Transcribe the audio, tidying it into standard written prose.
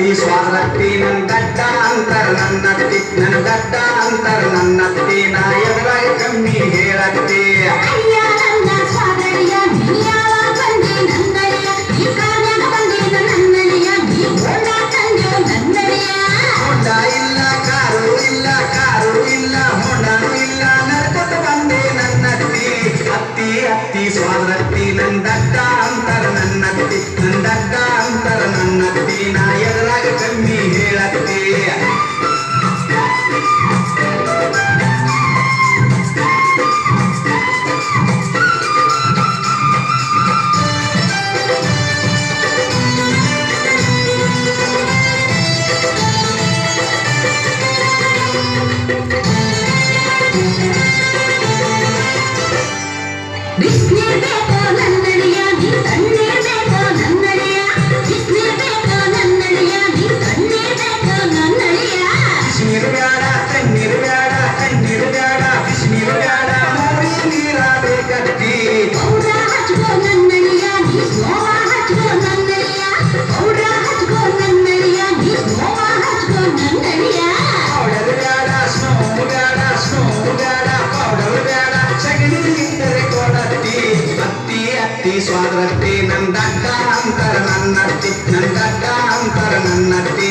ಅತ್ತಿ ಸ್ವಾದರತ್ತಿ ನನ್ನ ಗಡ್ಡ ಅಂತರ ನನ್ನತ್ತಿ ನನ್ನ ಗಡ್ಡ ಅಂತರ ನನ್ನತ್ತಿ ನಾ ಎದುರಾಗ ಕಮ್ಮಿ ಹೇಳತ್ತಿ ಅಯ್ಯ ನನ್ನ ಸ್ವಾದರಿಯ ನೀಯಾವ ಬಂದೆ ನನ್ನಯ್ಯ ಈ ಕಾರಣದ ಬಂದೆ ನನ್ನಯ್ಯ ನೀ ಹೊಂಡ ತಂದೆ ನನ್ನಯ್ಯ ಹೊಂಡ ಇಲ್ಲ ಕಾರು ಇಲ್ಲ ಹೊಂಡನೂ ಇಲ್ಲ ನಡ್ಕೊತ ಬಂದೆ ನನ್ನತ್ತಿ ಅತ್ತಿ ಅತ್ತಿ ಸ್ವಾದರತ್ತಿ ನನ್ನ ಗಡ್ಡ ಅಂತರ ನನ್ನತ್ತಿ ನನ್ನ ಗಡ್ಡ ಅಂತರ ನನ್ನತ್ತಿ ನಾ ಎದುರಾಗ ಕಮ್ಮಿ ಹೇಳತ್ತಿ ಬಿಸ್ನೀರ್ ಬೇಕೋ ನನ್ನಯ್ಯ ನೀ ತಣ್ಣೀರ್ ಬೇಕೋ ನನ್ನಯ್ಯ ಬಿಸ್ನೀರ್ ಬೇಕೋ ನನ್ನಯ್ಯ ನೀ ತಣ್ಣೀರ್ ಬೇಕೋ ನನ್ನಯ್ಯ ಬಿಸಿನೀರು ಬ್ಯಾಡ ತಣ್ಣೀರು ಬ್ಯಾಡ ತಣ್ಣೀರು ಬ್ಯಾಡ ಬಿಸಿನೀರು ಬ್ಯಾಡ ಮೂರಿ ನೀರ ಬೇಕತ್ತಿ ಪೌಡ ಹಚ್ಕೋ ನನ್ನಯ್ಯ ನೀ ಸ್ನೋವ ಹಚ್ಕೋ ನನ್ನಯ್ಯ ಪೌಡ ಹಚ್ಕೋ ನನ್ನಯ್ಯ ನೀ ಸ್ನೋವ ಹಚ್ಕೋ ನನ್ನಯ್ಯ ಪೌಡರ್ ಬ್ಯಾಡ ಸ್ನೋ ಬ್ಯಾಡ ಪೌಡರ್ ಬ್ಯಾಡ ಸಗಣಿ ಇದ್ದರೆ ಕೊಡತ್ತಿ ಅತ್ತಿ ಅತ್ತಿ ಸ್ವಾದರತ್ತಿ ನನ್ನ ಗಡ್ಡ ಅಂತರ ನನ್ನತ್ತಿ ನನ್ನ ಗಡ್ಡ ಅಂತರ ನನ್ನತ್ತಿ